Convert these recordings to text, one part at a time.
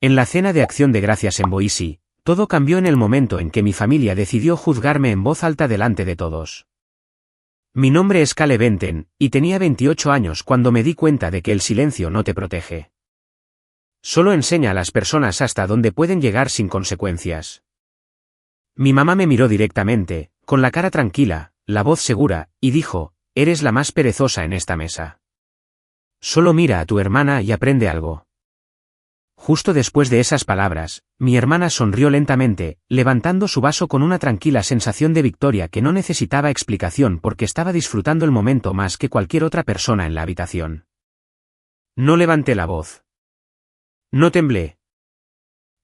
En la cena de Acción de Gracias en Boise, todo cambió en el momento en que mi familia decidió juzgarme en voz alta delante de todos. Mi nombre es Caleb Benten, y tenía 28 años cuando me di cuenta de que el silencio no te protege. Solo enseña a las personas hasta dónde pueden llegar sin consecuencias. Mi mamá me miró directamente, con la cara tranquila, la voz segura, y dijo: eres la más perezosa en esta mesa. Solo mira a tu hermana y aprende algo. Justo después de esas palabras, mi hermana sonrió lentamente, levantando su vaso con una tranquila sensación de victoria que no necesitaba explicación porque estaba disfrutando el momento más que cualquier otra persona en la habitación. No levanté la voz. No temblé.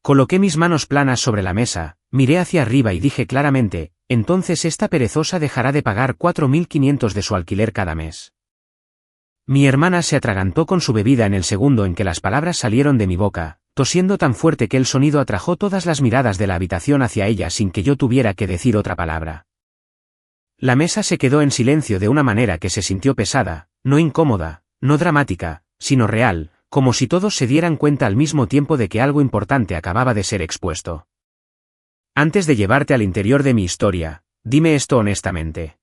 Coloqué mis manos planas sobre la mesa, miré hacia arriba y dije claramente: entonces esta perezosa dejará de pagar $4.500 de su alquiler cada mes. Mi hermana se atragantó con su bebida en el segundo en que las palabras salieron de mi boca, tosiendo tan fuerte que el sonido atrajo todas las miradas de la habitación hacia ella sin que yo tuviera que decir otra palabra. La mesa se quedó en silencio de una manera que se sintió pesada, no incómoda, no dramática, sino real, como si todos se dieran cuenta al mismo tiempo de que algo importante acababa de ser expuesto. Antes de llevarte al interior de mi historia, dime esto honestamente.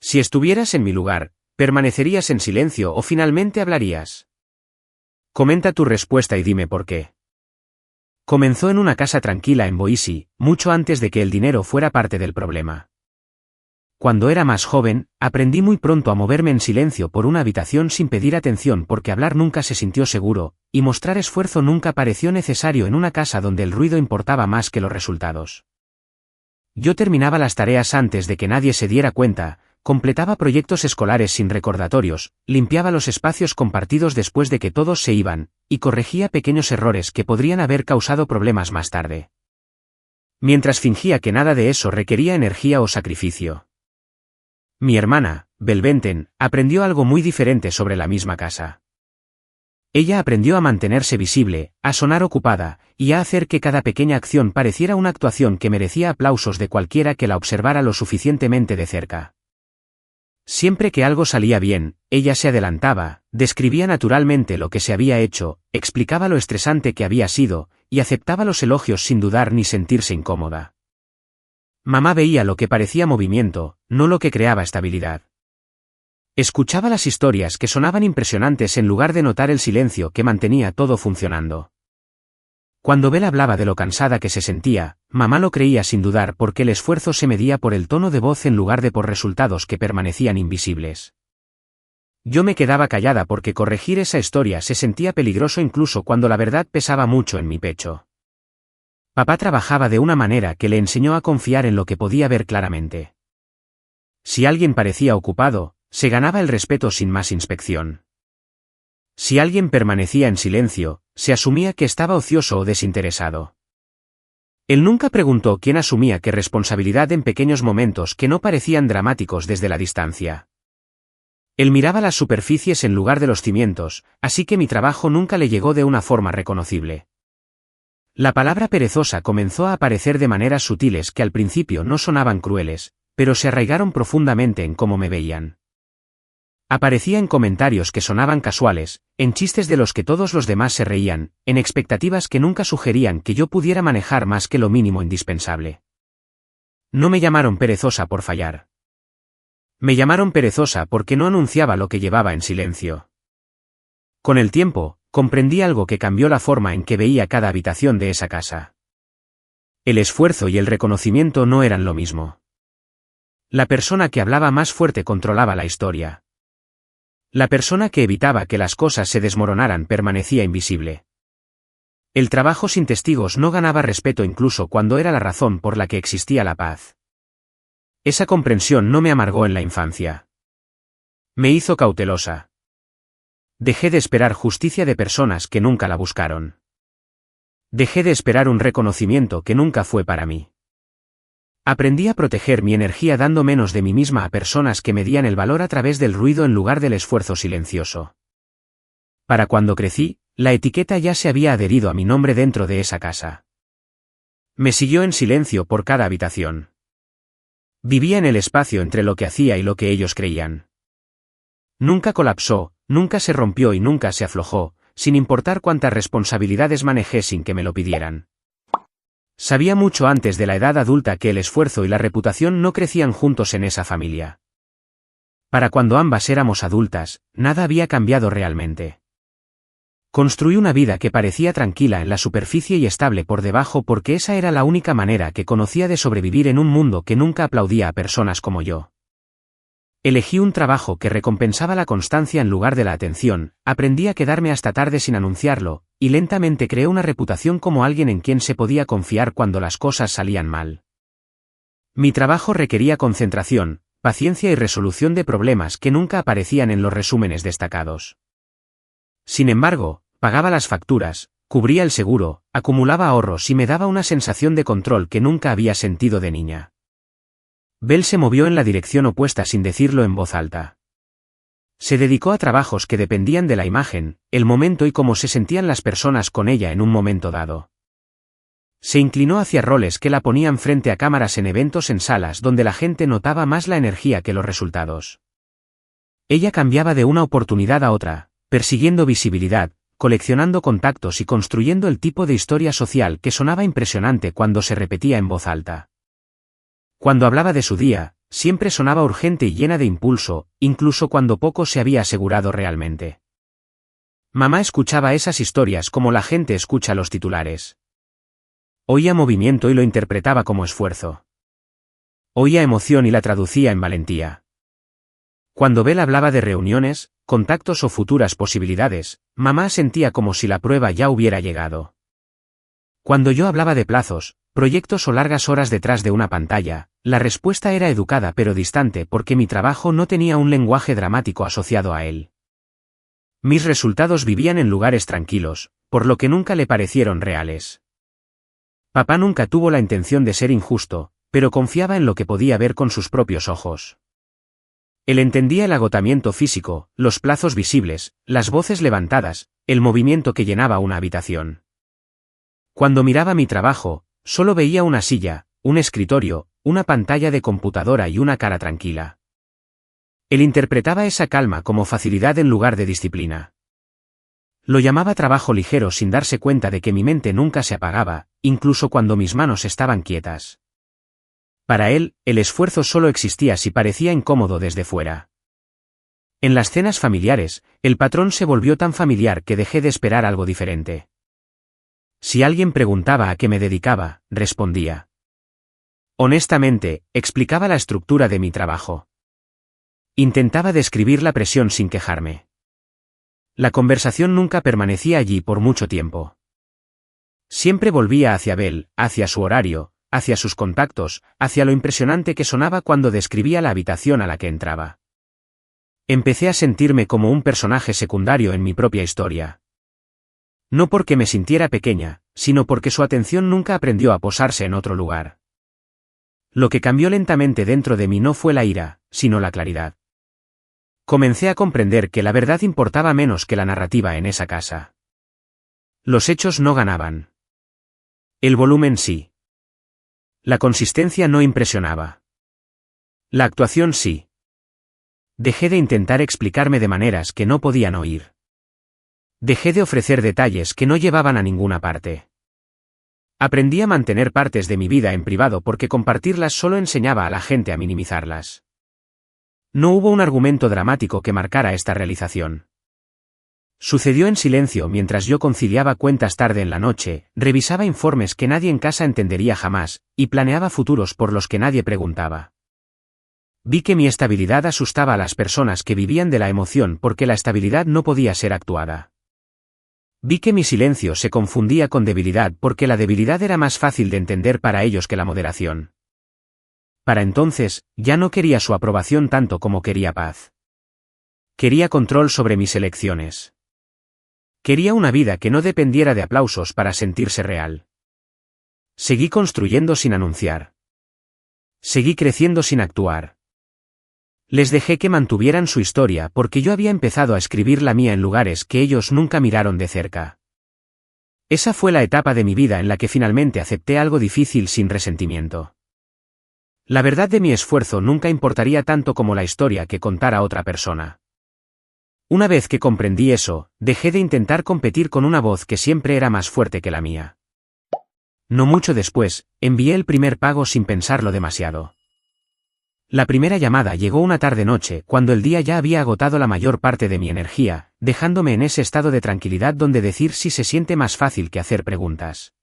Si estuvieras en mi lugar, ¿permanecerías en silencio o finalmente hablarías? Comenta tu respuesta y dime por qué. Comenzó en una casa tranquila en Boise, mucho antes de que el dinero fuera parte del problema. Cuando era más joven, aprendí muy pronto a moverme en silencio por una habitación sin pedir atención porque hablar nunca se sintió seguro, y mostrar esfuerzo nunca pareció necesario en una casa donde el ruido importaba más que los resultados. Yo terminaba las tareas antes de que nadie se diera cuenta, completaba proyectos escolares sin recordatorios, limpiaba los espacios compartidos después de que todos se iban, y corregía pequeños errores que podrían haber causado problemas más tarde. Mientras fingía que nada de eso requería energía o sacrificio. Mi hermana, Belle Benten, aprendió algo muy diferente sobre la misma casa. Ella aprendió a mantenerse visible, a sonar ocupada, y a hacer que cada pequeña acción pareciera una actuación que merecía aplausos de cualquiera que la observara lo suficientemente de cerca. Siempre que algo salía bien, ella se adelantaba, describía naturalmente lo que se había hecho, explicaba lo estresante que había sido, y aceptaba los elogios sin dudar ni sentirse incómoda. Mamá veía lo que parecía movimiento, no lo que creaba estabilidad. Escuchaba las historias que sonaban impresionantes en lugar de notar el silencio que mantenía todo funcionando. Cuando Belle hablaba de lo cansada que se sentía, mamá lo creía sin dudar porque el esfuerzo se medía por el tono de voz en lugar de por resultados que permanecían invisibles. Yo me quedaba callada porque corregir esa historia se sentía peligroso incluso cuando la verdad pesaba mucho en mi pecho. Papá trabajaba de una manera que le enseñó a confiar en lo que podía ver claramente. Si alguien parecía ocupado, se ganaba el respeto sin más inspección. Si alguien permanecía en silencio, se asumía que estaba ocioso o desinteresado. Él nunca preguntó quién asumía qué responsabilidad en pequeños momentos que no parecían dramáticos desde la distancia. Él miraba las superficies en lugar de los cimientos, así que mi trabajo nunca le llegó de una forma reconocible. La palabra perezosa comenzó a aparecer de maneras sutiles que al principio no sonaban crueles, pero se arraigaron profundamente en cómo me veían. Aparecía en comentarios que sonaban casuales, en chistes de los que todos los demás se reían, en expectativas que nunca sugerían que yo pudiera manejar más que lo mínimo indispensable. No me llamaron perezosa por fallar. Me llamaron perezosa porque no anunciaba lo que llevaba en silencio. Con el tiempo, comprendí algo que cambió la forma en que veía cada habitación de esa casa. El esfuerzo y el reconocimiento no eran lo mismo. La persona que hablaba más fuerte controlaba la historia. La persona que evitaba que las cosas se desmoronaran permanecía invisible. El trabajo sin testigos no ganaba respeto incluso cuando era la razón por la que existía la paz. Esa comprensión no me amargó en la infancia. Me hizo cautelosa. Dejé de esperar justicia de personas que nunca la buscaron. Dejé de esperar un reconocimiento que nunca fue para mí. Aprendí a proteger mi energía dando menos de mí misma a personas que medían el valor a través del ruido en lugar del esfuerzo silencioso. Para cuando crecí, la etiqueta ya se había adherido a mi nombre dentro de esa casa. Me siguió en silencio por cada habitación. Vivía en el espacio entre lo que hacía y lo que ellos creían. Nunca colapsó, nunca se rompió y nunca se aflojó, sin importar cuántas responsabilidades manejé sin que me lo pidieran. Sabía mucho antes de la edad adulta que el esfuerzo y la reputación no crecían juntos en esa familia. Para cuando ambas éramos adultas, nada había cambiado realmente. Construí una vida que parecía tranquila en la superficie y estable por debajo porque esa era la única manera que conocía de sobrevivir en un mundo que nunca aplaudía a personas como yo. Elegí un trabajo que recompensaba la constancia en lugar de la atención, aprendí a quedarme hasta tarde sin anunciarlo, y lentamente creé una reputación como alguien en quien se podía confiar cuando las cosas salían mal. Mi trabajo requería concentración, paciencia y resolución de problemas que nunca aparecían en los resúmenes destacados. Sin embargo, pagaba las facturas, cubría el seguro, acumulaba ahorros y me daba una sensación de control que nunca había sentido de niña. Belle se movió en la dirección opuesta sin decirlo en voz alta. Se dedicó a trabajos que dependían de la imagen, el momento y cómo se sentían las personas con ella en un momento dado. Se inclinó hacia roles que la ponían frente a cámaras en eventos en salas donde la gente notaba más la energía que los resultados. Ella cambiaba de una oportunidad a otra, persiguiendo visibilidad, coleccionando contactos y construyendo el tipo de historia social que sonaba impresionante cuando se repetía en voz alta. Cuando hablaba de su día, siempre sonaba urgente y llena de impulso, incluso cuando poco se había asegurado realmente. Mamá escuchaba esas historias como la gente escucha los titulares. Oía movimiento y lo interpretaba como esfuerzo. Oía emoción y la traducía en valentía. Cuando Belle hablaba de reuniones, contactos o futuras posibilidades, mamá sentía como si la prueba ya hubiera llegado. Cuando yo hablaba de plazos, proyectos o largas horas detrás de una pantalla, la respuesta era educada pero distante porque mi trabajo no tenía un lenguaje dramático asociado a él. Mis resultados vivían en lugares tranquilos, por lo que nunca le parecieron reales. Papá nunca tuvo la intención de ser injusto, pero confiaba en lo que podía ver con sus propios ojos. Él entendía el agotamiento físico, los plazos visibles, las voces levantadas, el movimiento que llenaba una habitación. Cuando miraba mi trabajo, solo veía una silla, un escritorio, una pantalla de computadora y una cara tranquila. Él interpretaba esa calma como facilidad en lugar de disciplina. Lo llamaba trabajo ligero sin darse cuenta de que mi mente nunca se apagaba, incluso cuando mis manos estaban quietas. Para él, el esfuerzo solo existía si parecía incómodo desde fuera. En las cenas familiares, el patrón se volvió tan familiar que dejé de esperar algo diferente. Si alguien preguntaba a qué me dedicaba, respondía. Honestamente, explicaba la estructura de mi trabajo. Intentaba describir la presión sin quejarme. La conversación nunca permanecía allí por mucho tiempo. Siempre volvía hacia Belle, hacia su horario, hacia sus contactos, hacia lo impresionante que sonaba cuando describía la habitación a la que entraba. Empecé a sentirme como un personaje secundario en mi propia historia. No porque me sintiera pequeña, sino porque su atención nunca aprendió a posarse en otro lugar. Lo que cambió lentamente dentro de mí no fue la ira, sino la claridad. Comencé a comprender que la verdad importaba menos que la narrativa en esa casa. Los hechos no ganaban. El volumen sí. La consistencia no impresionaba. La actuación sí. Dejé de intentar explicarme de maneras que no podían oír. Dejé de ofrecer detalles que no llevaban a ninguna parte. Aprendí a mantener partes de mi vida en privado porque compartirlas solo enseñaba a la gente a minimizarlas. No hubo un argumento dramático que marcara esta realización. Sucedió en silencio mientras yo conciliaba cuentas tarde en la noche, revisaba informes que nadie en casa entendería jamás, y planeaba futuros por los que nadie preguntaba. Vi que mi estabilidad asustaba a las personas que vivían de la emoción porque la estabilidad no podía ser actuada. Vi que mi silencio se confundía con debilidad porque la debilidad era más fácil de entender para ellos que la moderación. Para entonces, ya no quería su aprobación tanto como quería paz. Quería control sobre mis elecciones. Quería una vida que no dependiera de aplausos para sentirse real. Seguí construyendo sin anunciar. Seguí creciendo sin actuar. Les dejé que mantuvieran su historia porque yo había empezado a escribir la mía en lugares que ellos nunca miraron de cerca. Esa fue la etapa de mi vida en la que finalmente acepté algo difícil sin resentimiento. La verdad de mi esfuerzo nunca importaría tanto como la historia que contara otra persona. Una vez que comprendí eso, dejé de intentar competir con una voz que siempre era más fuerte que la mía. No mucho después, envié el primer pago sin pensarlo demasiado. La primera llamada llegó una tarde-noche, cuando el día ya había agotado la mayor parte de mi energía, dejándome en ese estado de tranquilidad donde decir sí se siente más fácil que hacer preguntas.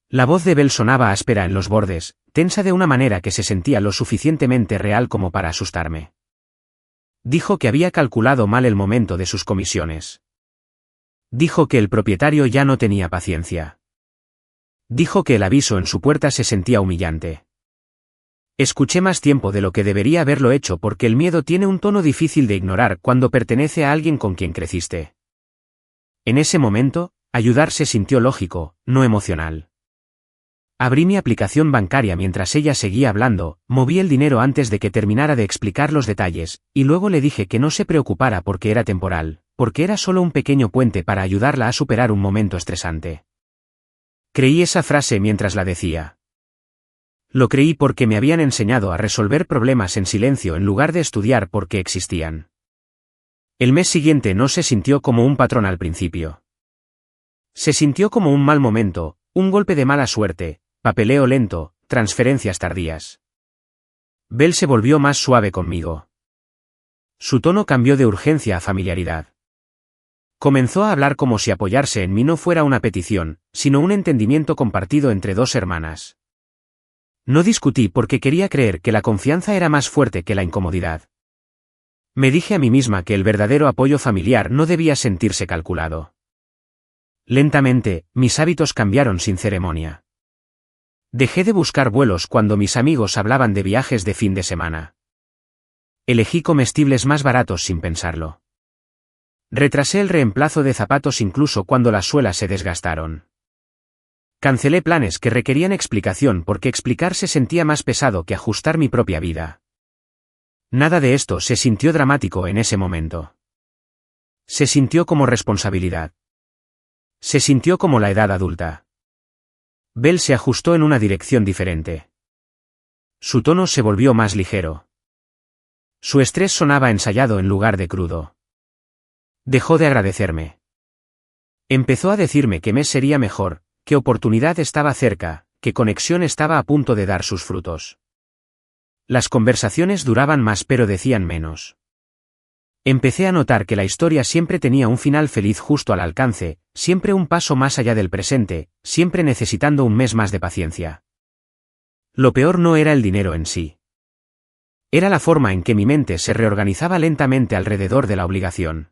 La voz de Bell sonaba áspera en los bordes, tensa de una manera que se sentía lo suficientemente real como para asustarme. Dijo que había calculado mal el momento de sus comisiones. Dijo que el propietario ya no tenía paciencia. Dijo que el aviso en su puerta se sentía humillante. Escuché más tiempo de lo que debería haberlo hecho porque el miedo tiene un tono difícil de ignorar cuando pertenece a alguien con quien creciste. En ese momento, ayudar se sintió lógico, no emocional. Abrí mi aplicación bancaria mientras ella seguía hablando, moví el dinero antes de que terminara de explicar los detalles, y luego le dije que no se preocupara porque era temporal, porque era solo un pequeño puente para ayudarla a superar un momento estresante. Creí esa frase mientras la decía. Lo creí porque me habían enseñado a resolver problemas en silencio en lugar de estudiar por qué existían. El mes siguiente no se sintió como un patrón al principio. Se sintió como un mal momento, un golpe de mala suerte, papeleo lento, transferencias tardías. Bell se volvió más suave conmigo. Su tono cambió de urgencia a familiaridad. Comenzó a hablar como si apoyarse en mí no fuera una petición, sino un entendimiento compartido entre dos hermanas. No discutí porque quería creer que la confianza era más fuerte que la incomodidad. Me dije a mí misma que el verdadero apoyo familiar no debía sentirse calculado. Lentamente, mis hábitos cambiaron sin ceremonia. Dejé de buscar vuelos cuando mis amigos hablaban de viajes de fin de semana. Elegí comestibles más baratos sin pensarlo. Retrasé el reemplazo de zapatos incluso cuando las suelas se desgastaron. Cancelé planes que requerían explicación porque explicar se sentía más pesado que ajustar mi propia vida. Nada de esto se sintió dramático en ese momento. Se sintió como responsabilidad. Se sintió como la edad adulta. Bell se ajustó en una dirección diferente. Su tono se volvió más ligero. Su estrés sonaba ensayado en lugar de crudo. Dejó de agradecerme. Empezó a decirme que mes sería mejor, que oportunidad estaba cerca, que conexión estaba a punto de dar sus frutos. Las conversaciones duraban más pero decían menos. Empecé a notar que la historia siempre tenía un final feliz justo al alcance, siempre un paso más allá del presente, siempre necesitando un mes más de paciencia. Lo peor no era el dinero en sí. Era la forma en que mi mente se reorganizaba lentamente alrededor de la obligación.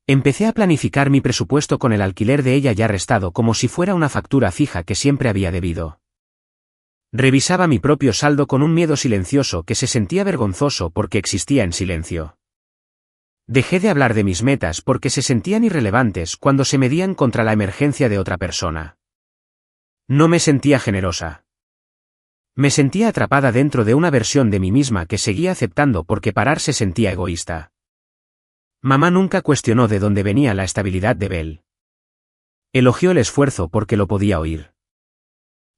Empecé a planificar mi presupuesto con el alquiler de ella ya restado como si fuera una factura fija que siempre había debido. Revisaba mi propio saldo con un miedo silencioso que se sentía vergonzoso porque existía en silencio. Dejé de hablar de mis metas porque se sentían irrelevantes cuando se medían contra la emergencia de otra persona. No me sentía generosa. Me sentía atrapada dentro de una versión de mí misma que seguía aceptando porque parar se sentía egoísta. Mamá nunca cuestionó de dónde venía la estabilidad de Bell. Elogió el esfuerzo porque lo podía oír.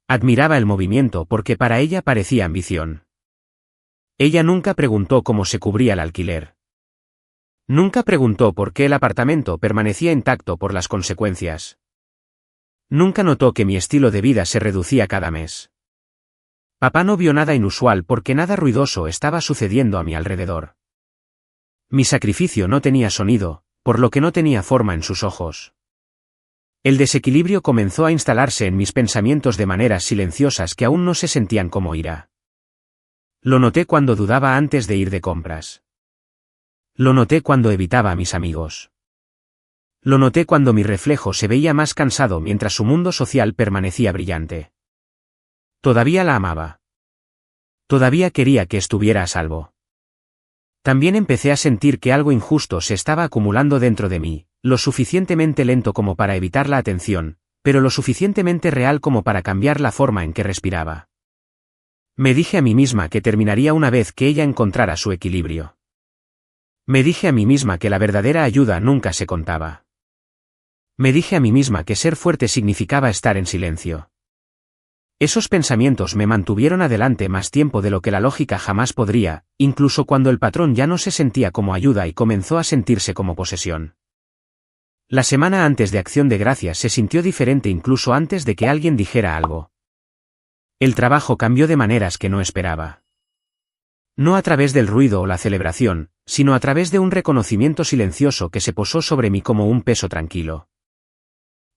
Admiraba el movimiento porque para ella parecía ambición. Ella nunca preguntó cómo se cubría el alquiler. Nunca preguntó por qué el apartamento permanecía intacto por las consecuencias. Nunca notó que mi estilo de vida se reducía cada mes. Papá no vio nada inusual porque nada ruidoso estaba sucediendo a mi alrededor. Mi sacrificio no tenía sonido, por lo que no tenía forma en sus ojos. El desequilibrio comenzó a instalarse en mis pensamientos de maneras silenciosas que aún no se sentían como ira. Lo noté cuando dudaba antes de ir de compras. Lo noté cuando evitaba a mis amigos. Lo noté cuando mi reflejo se veía más cansado mientras su mundo social permanecía brillante. Todavía la amaba. Todavía quería que estuviera a salvo. También empecé a sentir que algo injusto se estaba acumulando dentro de mí, lo suficientemente lento como para evitar la atención, pero lo suficientemente real como para cambiar la forma en que respiraba. Me dije a mí misma que terminaría una vez que ella encontrara su equilibrio. Me dije a mí misma que la verdadera ayuda nunca se contaba. Me dije a mí misma que ser fuerte significaba estar en silencio. Esos pensamientos me mantuvieron adelante más tiempo de lo que la lógica jamás podría, incluso cuando el patrón ya no se sentía como ayuda y comenzó a sentirse como posesión. La semana antes de Acción de Gracias se sintió diferente incluso antes de que alguien dijera algo. El trabajo cambió de maneras que no esperaba. No a través del ruido o la celebración, sino a través de un reconocimiento silencioso que se posó sobre mí como un peso tranquilo.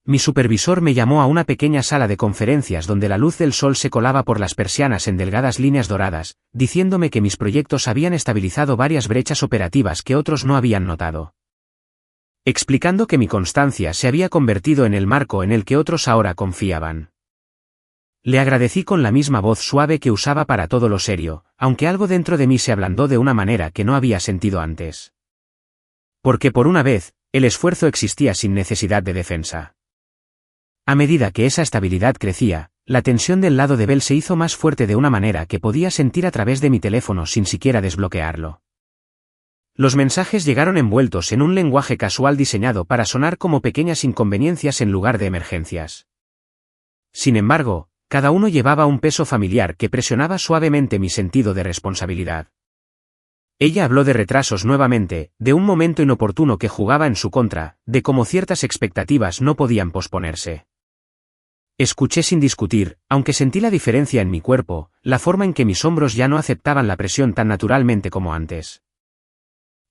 Mi supervisor me llamó a una pequeña sala de conferencias donde la luz del sol se colaba por las persianas en delgadas líneas doradas, diciéndome que mis proyectos habían estabilizado varias brechas operativas que otros no habían notado. Explicando que mi constancia se había convertido en el marco en el que otros ahora confiaban. Le agradecí con la misma voz suave que usaba para todo lo serio, aunque algo dentro de mí se ablandó de una manera que no había sentido antes. Porque por una vez, el esfuerzo existía sin necesidad de defensa. A medida que esa estabilidad crecía, la tensión del lado de Bell se hizo más fuerte de una manera que podía sentir a través de mi teléfono sin siquiera desbloquearlo. Los mensajes llegaron envueltos en un lenguaje casual diseñado para sonar como pequeñas inconveniencias en lugar de emergencias. Sin embargo, cada uno llevaba un peso familiar que presionaba suavemente mi sentido de responsabilidad. Ella habló de retrasos nuevamente, de un momento inoportuno que jugaba en su contra, de cómo ciertas expectativas no podían posponerse. Escuché sin discutir, aunque sentí la diferencia en mi cuerpo, la forma en que mis hombros ya no aceptaban la presión tan naturalmente como antes.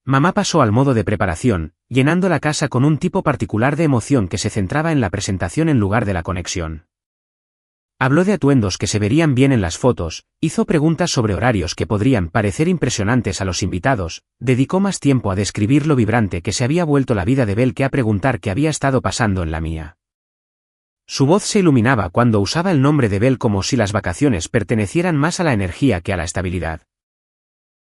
Mamá pasó al modo de preparación, llenando la casa con un tipo particular de emoción que se centraba en la presentación en lugar de la conexión. Habló de atuendos que se verían bien en las fotos, hizo preguntas sobre horarios que podrían parecer impresionantes a los invitados, dedicó más tiempo a describir lo vibrante que se había vuelto la vida de Bell que a preguntar qué había estado pasando en la mía. Su voz se iluminaba cuando usaba el nombre de Bell como si las vacaciones pertenecieran más a la energía que a la estabilidad.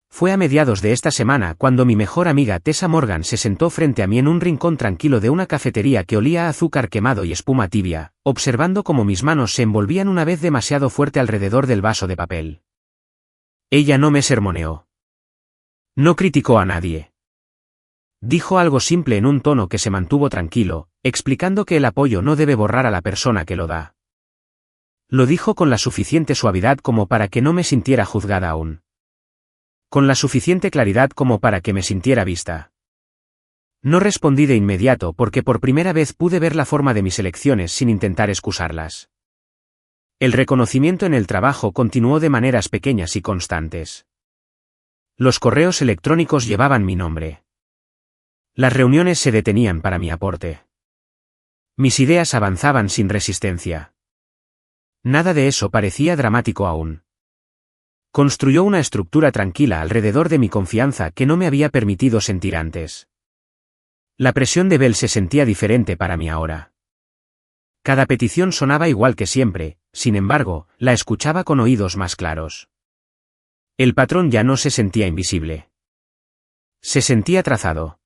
Fue a mediados de esta semana cuando mi mejor amiga Tessa Morgan se sentó frente a mí en un rincón tranquilo de una cafetería que olía a azúcar quemado y espuma tibia, observando cómo mis manos se envolvían una vez demasiado fuerte alrededor del vaso de papel. Ella no me sermoneó. No criticó a nadie. Dijo algo simple en un tono que se mantuvo tranquilo, explicando que el apoyo no debe borrar a la persona que lo da. Lo dijo con la suficiente suavidad como para que no me sintiera juzgada aún. Con la suficiente claridad como para que me sintiera vista. No respondí de inmediato porque por primera vez pude ver la forma de mis elecciones sin intentar excusarlas. El reconocimiento en el trabajo continuó de maneras pequeñas y constantes. Los correos electrónicos llevaban mi nombre. Las reuniones se detenían para mi aporte. Mis ideas avanzaban sin resistencia. Nada de eso parecía dramático aún. Construyó una estructura tranquila alrededor de mi confianza que no me había permitido sentir antes. La presión de Bell se sentía diferente para mí ahora. Cada petición sonaba igual que siempre, sin embargo, la escuchaba con oídos más claros. El patrón ya no se sentía invisible. Se sentía trazado.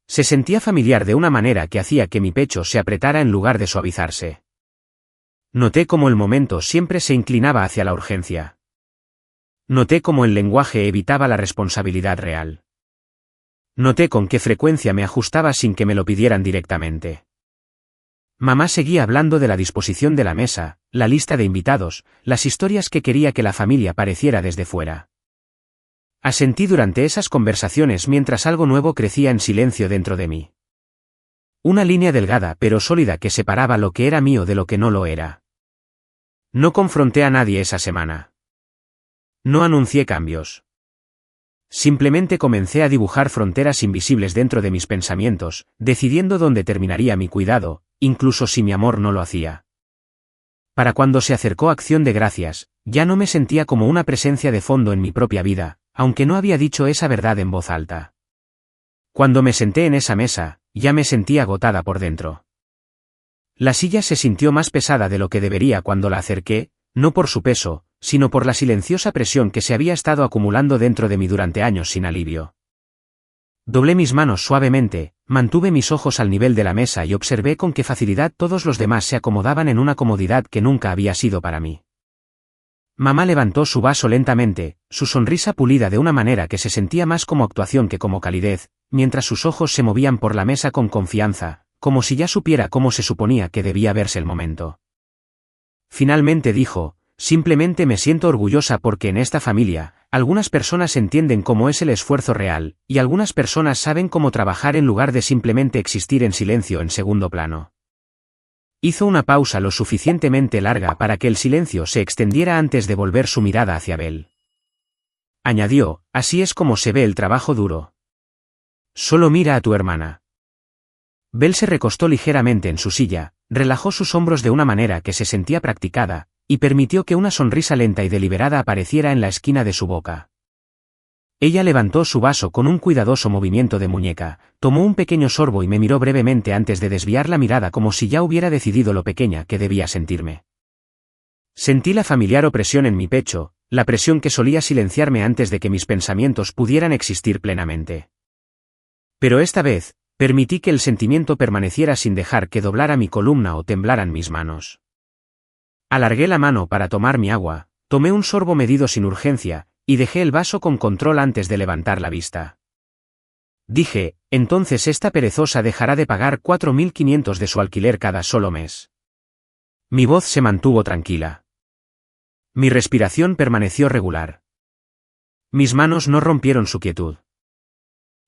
Se sentía familiar de una manera que hacía que mi pecho se apretara en lugar de suavizarse. Noté cómo el momento siempre se inclinaba hacia la urgencia. Noté cómo el lenguaje evitaba la responsabilidad real. Noté con qué frecuencia me ajustaba sin que me lo pidieran directamente. Mamá seguía hablando de la disposición de la mesa, la lista de invitados, las historias que quería que la familia pareciera desde fuera. Asentí durante esas conversaciones mientras algo nuevo crecía en silencio dentro de mí. Una línea delgada pero sólida que separaba lo que era mío de lo que no lo era. No confronté a nadie esa semana. No anuncié cambios. Simplemente comencé a dibujar fronteras invisibles dentro de mis pensamientos, decidiendo dónde terminaría mi cuidado, incluso si mi amor no lo hacía. Para cuando se acercó Acción de Gracias, ya no me sentía como una presencia de fondo en mi propia vida, aunque no había dicho esa verdad en voz alta. Cuando me senté en esa mesa, ya me sentía agotada por dentro. La silla se sintió más pesada de lo que debería cuando la acerqué, no por su peso, sino por la silenciosa presión que se había estado acumulando dentro de mí durante años sin alivio. Doblé mis manos suavemente, mantuve mis ojos al nivel de la mesa y observé con qué facilidad todos los demás se acomodaban en una comodidad que nunca había sido para mí. Mamá levantó su vaso lentamente, su sonrisa pulida de una manera que se sentía más como actuación que como calidez, mientras sus ojos se movían por la mesa con confianza, como si ya supiera cómo se suponía que debía verse el momento. finalmente dijo, simplemente me siento orgullosa porque en esta familia, algunas personas entienden cómo es el esfuerzo real, y algunas personas saben cómo trabajar en lugar de simplemente existir en silencio en segundo plano. Hizo una pausa lo suficientemente larga para que el silencio se extendiera antes de volver su mirada hacia Belle. Añadió, así es como se ve el trabajo duro. Solo mira a tu hermana. Belle se recostó ligeramente en su silla, relajó sus hombros de una manera que se sentía practicada, y permitió que una sonrisa lenta y deliberada apareciera en la esquina de su boca. Ella levantó su vaso con un cuidadoso movimiento de muñeca, tomó un pequeño sorbo y me miró brevemente antes de desviar la mirada como si ya hubiera decidido lo pequeña que debía sentirme. Sentí la familiar opresión en mi pecho, la presión que solía silenciarme antes de que mis pensamientos pudieran existir plenamente. Pero esta vez, permití que el sentimiento permaneciera sin dejar que doblara mi columna o temblaran mis manos. Alargué la mano para tomar mi agua, tomé un sorbo medido sin urgencia, y dejé el vaso con control antes de levantar la vista. Dije, entonces esta perezosa dejará de pagar 4.500 de su alquiler cada solo mes. Mi voz se mantuvo tranquila. Mi respiración permaneció regular. Mis manos no rompieron su quietud.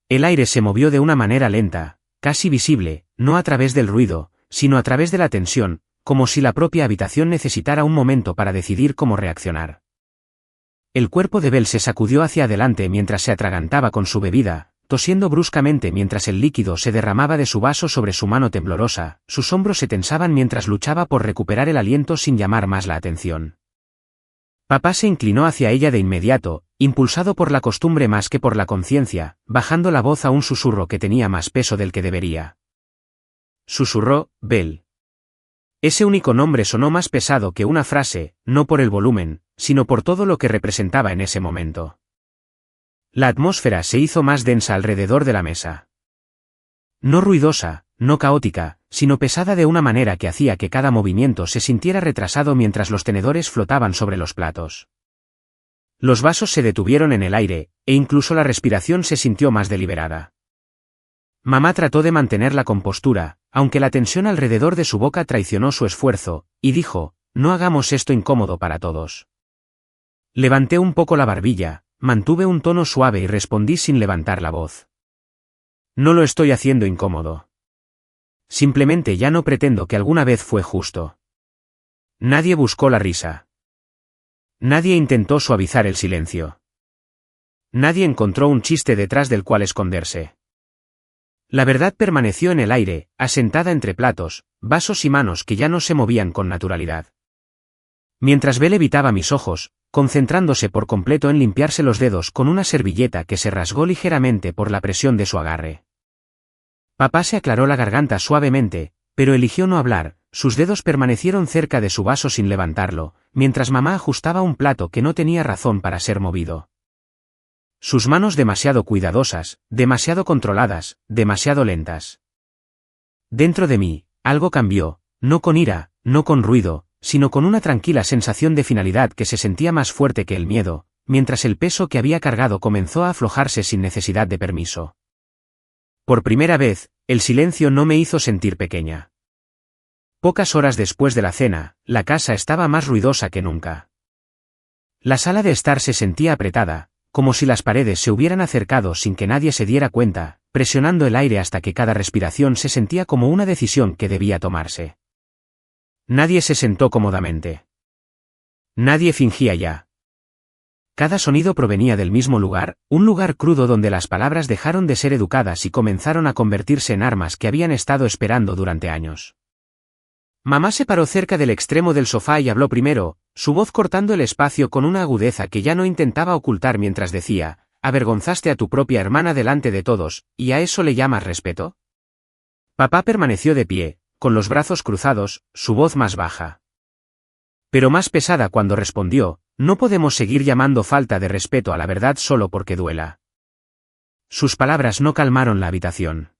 El aire se movió de una manera lenta, casi visible, no a través del ruido, sino a través de la tensión, como si la propia habitación necesitara un momento para decidir cómo reaccionar. El cuerpo de Belle se sacudió hacia adelante mientras se atragantaba con su bebida, tosiendo bruscamente mientras el líquido se derramaba de su vaso sobre su mano temblorosa, sus hombros se tensaban mientras luchaba por recuperar el aliento sin llamar más la atención. Papá se inclinó hacia ella de inmediato, impulsado por la costumbre más que por la conciencia, bajando la voz a un susurro que tenía más peso del que debería. Susurró, Belle. Ese único nombre sonó más pesado que una frase, no por el volumen, sino por todo lo que representaba en ese momento. La atmósfera se hizo más densa alrededor de la mesa. No ruidosa, no caótica, sino pesada de una manera que hacía que cada movimiento se sintiera retrasado mientras los tenedores flotaban sobre los platos. Los vasos se detuvieron en el aire, e incluso la respiración se sintió más deliberada. Mamá trató de mantener la compostura, aunque la tensión alrededor de su boca traicionó su esfuerzo, y dijo, no hagamos esto incómodo para todos. Levanté un poco la barbilla, mantuve un tono suave y respondí sin levantar la voz. No lo estoy haciendo incómodo. Simplemente ya no pretendo que alguna vez fue justo. Nadie buscó la risa. Nadie intentó suavizar el silencio. Nadie encontró un chiste detrás del cual esconderse. La verdad permaneció en el aire, asentada entre platos, vasos y manos que ya no se movían con naturalidad. Mientras Belle evitaba mis ojos, concentrándose por completo en limpiarse los dedos con una servilleta que se rasgó ligeramente por la presión de su agarre. Papá se aclaró la garganta suavemente, pero eligió no hablar, sus dedos permanecieron cerca de su vaso sin levantarlo, mientras mamá ajustaba un plato que no tenía razón para ser movido. Sus manos demasiado cuidadosas, demasiado controladas, demasiado lentas. Dentro de mí, algo cambió, no con ira, no con ruido, sino con una tranquila sensación de finalidad que se sentía más fuerte que el miedo, mientras el peso que había cargado comenzó a aflojarse sin necesidad de permiso. Por primera vez, el silencio no me hizo sentir pequeña. Pocas horas después de la cena, la casa estaba más ruidosa que nunca. La sala de estar se sentía apretada, como si las paredes se hubieran acercado sin que nadie se diera cuenta, presionando el aire hasta que cada respiración se sentía como una decisión que debía tomarse. Nadie se sentó cómodamente. Nadie fingía ya. Cada sonido provenía del mismo lugar, un lugar crudo donde las palabras dejaron de ser educadas y comenzaron a convertirse en armas que habían estado esperando durante años. Mamá se paró cerca del extremo del sofá y habló primero, su voz cortando el espacio con una agudeza que ya no intentaba ocultar mientras decía, «Avergonzaste a tu propia hermana delante de todos, ¿y a eso le llamas respeto?» Papá permaneció de pie, con los brazos cruzados, su voz más baja. Pero más pesada cuando respondió, «No podemos seguir llamando falta de respeto a la verdad solo porque duela». Sus palabras no calmaron la habitación.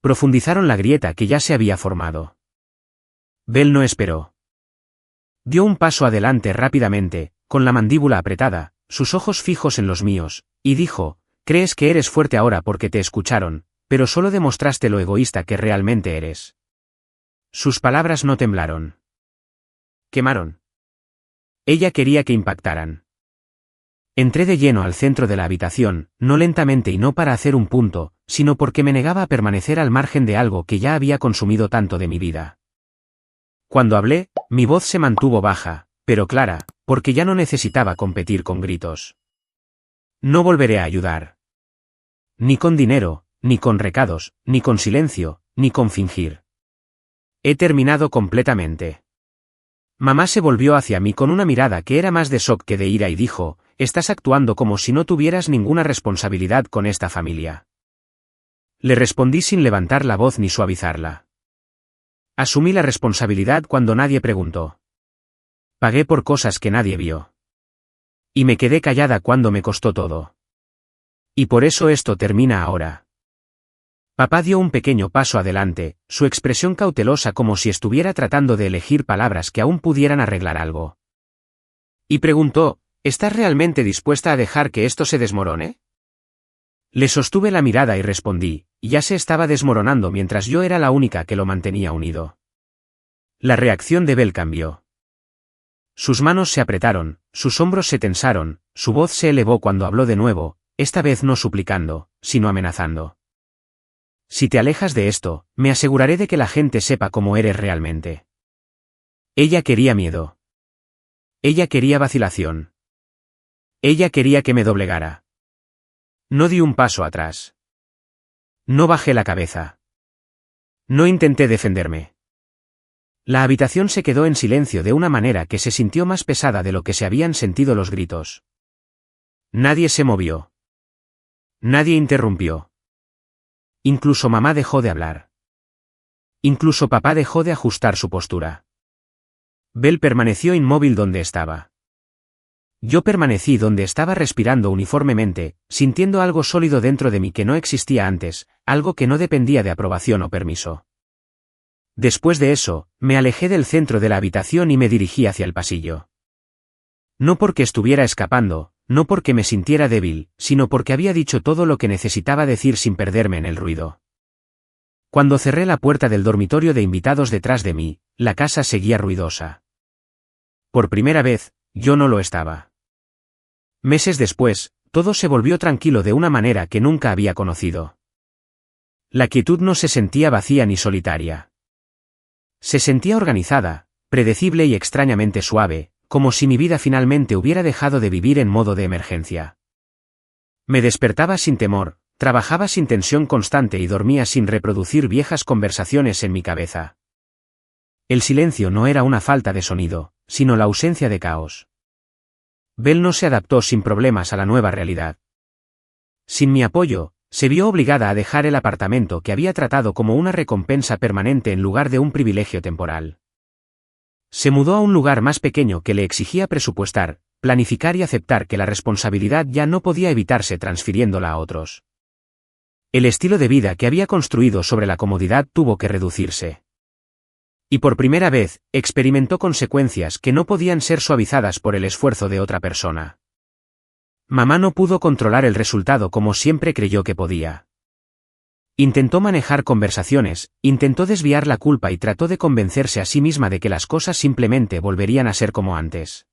Profundizaron la grieta que ya se había formado. Belle no esperó. Dio un paso adelante rápidamente, con la mandíbula apretada, sus ojos fijos en los míos, y dijo, «Crees que eres fuerte ahora porque te escucharon, pero solo demostraste lo egoísta que realmente eres». Sus palabras no temblaron. quemaron. Ella quería que impactaran. Entré de lleno al centro de la habitación, no lentamente y no para hacer un punto, sino porque me negaba a permanecer al margen de algo que ya había consumido tanto de mi vida. Cuando hablé, mi voz se mantuvo baja, pero clara, porque ya no necesitaba competir con gritos. No volveré a ayudar. Ni con dinero, ni con recados, ni con silencio, ni con fingir. He terminado completamente. Mamá se volvió hacia mí con una mirada que era más de shock que de ira y dijo, «Estás actuando como si no tuvieras ninguna responsabilidad con esta familia». Le respondí sin levantar la voz ni suavizarla. Asumí la responsabilidad cuando nadie preguntó. Pagué por cosas que nadie vio. Y me quedé callada cuando me costó todo. Y por eso esto termina ahora. Papá dio un pequeño paso adelante, su expresión cautelosa como si estuviera tratando de elegir palabras que aún pudieran arreglar algo. Y preguntó, ¿estás realmente dispuesta a dejar que esto se desmorone? Le sostuve la mirada y respondí, ya se estaba desmoronando mientras yo era la única que lo mantenía unido. La reacción de Bel cambió. Sus manos se apretaron, sus hombros se tensaron, su voz se elevó cuando habló de nuevo, esta vez no suplicando, sino amenazando. Si te alejas de esto, me aseguraré de que la gente sepa cómo eres realmente. Ella quería miedo. Ella quería vacilación. Ella quería que me doblegara. No di un paso atrás. No bajé la cabeza. No intenté defenderme. La habitación se quedó en silencio de una manera que se sintió más pesada de lo que se habían sentido los gritos. Nadie se movió. Nadie interrumpió. Incluso mamá dejó de hablar. Incluso papá dejó de ajustar su postura. Bel permaneció inmóvil donde estaba. Yo permanecí donde estaba respirando uniformemente, sintiendo algo sólido dentro de mí que no existía antes, algo que no dependía de aprobación o permiso. Después de eso, me alejé del centro de la habitación y me dirigí hacia el pasillo. No porque estuviera escapando, no porque me sintiera débil, sino porque había dicho todo lo que necesitaba decir sin perderme en el ruido. Cuando cerré la puerta del dormitorio de invitados detrás de mí, la casa seguía ruidosa. Por primera vez, yo no lo estaba. Meses después, todo se volvió tranquilo de una manera que nunca había conocido. La quietud no se sentía vacía ni solitaria. Se sentía organizada, predecible y extrañamente suave, como si mi vida finalmente hubiera dejado de vivir en modo de emergencia. Me despertaba sin temor, trabajaba sin tensión constante y dormía sin reproducir viejas conversaciones en mi cabeza. El silencio no era una falta de sonido, sino la ausencia de caos. Bel no se adaptó sin problemas a la nueva realidad. Sin mi apoyo, se vio obligada a dejar el apartamento que había tratado como una recompensa permanente en lugar de un privilegio temporal. Se mudó a un lugar más pequeño que le exigía presupuestar, planificar y aceptar que la responsabilidad ya no podía evitarse transfiriéndola a otros. El estilo de vida que había construido sobre la comodidad tuvo que reducirse. Y por primera vez, experimentó consecuencias que no podían ser suavizadas por el esfuerzo de otra persona. Mamá no pudo controlar el resultado como siempre creyó que podía. Intentó manejar conversaciones, intentó desviar la culpa y trató de convencerse a sí misma de que las cosas simplemente volverían a ser como antes.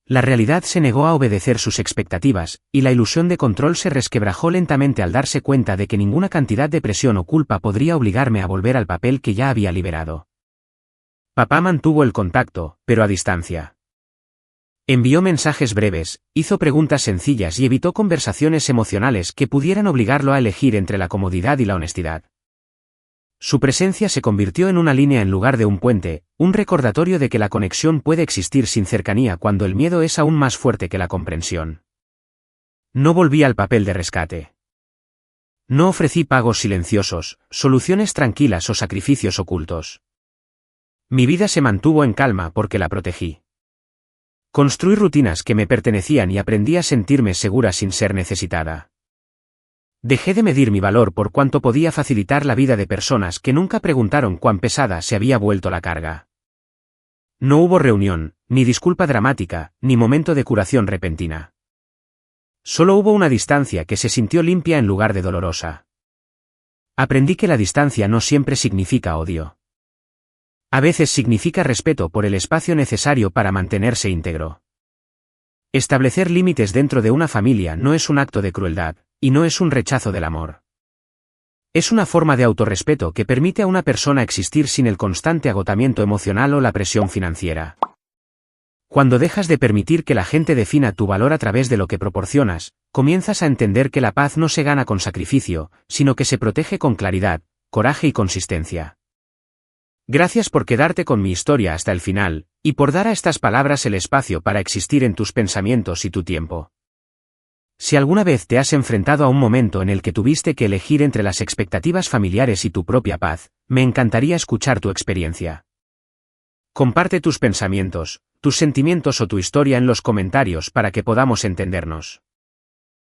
La realidad se negó a obedecer sus expectativas, y la ilusión de control se resquebrajó lentamente al darse cuenta de que ninguna cantidad de presión o culpa podría obligarme a volver al papel que ya había liberado. Papá mantuvo el contacto, pero a distancia. Envió mensajes breves, hizo preguntas sencillas y evitó conversaciones emocionales que pudieran obligarlo a elegir entre la comodidad y la honestidad. Su presencia se convirtió en una línea en lugar de un puente, un recordatorio de que la conexión puede existir sin cercanía cuando el miedo es aún más fuerte que la comprensión. No volví al papel de rescate. No ofrecí pagos silenciosos, soluciones tranquilas o sacrificios ocultos. Mi vida se mantuvo en calma porque la protegí. Construí rutinas que me pertenecían y aprendí a sentirme segura sin ser necesitada. Dejé de medir mi valor por cuánto podía facilitar la vida de personas que nunca preguntaron cuán pesada se había vuelto la carga. No hubo reunión, ni disculpa dramática, ni momento de curación repentina. Solo hubo una distancia que se sintió limpia en lugar de dolorosa. Aprendí que la distancia no siempre significa odio. A veces significa respeto por el espacio necesario para mantenerse íntegro. Establecer límites dentro de una familia no es un acto de crueldad, y no es un rechazo del amor. Es una forma de autorrespeto que permite a una persona existir sin el constante agotamiento emocional o la presión financiera. Cuando dejas de permitir que la gente defina tu valor a través de lo que proporcionas, comienzas a entender que la paz no se gana con sacrificio, sino que se protege con claridad, coraje y consistencia. Gracias por quedarte con mi historia hasta el final, y por dar a estas palabras el espacio para existir en tus pensamientos y tu tiempo. Si alguna vez te has enfrentado a un momento en el que tuviste que elegir entre las expectativas familiares y tu propia paz, me encantaría escuchar tu experiencia. Comparte tus pensamientos, tus sentimientos o tu historia en los comentarios para que podamos entendernos.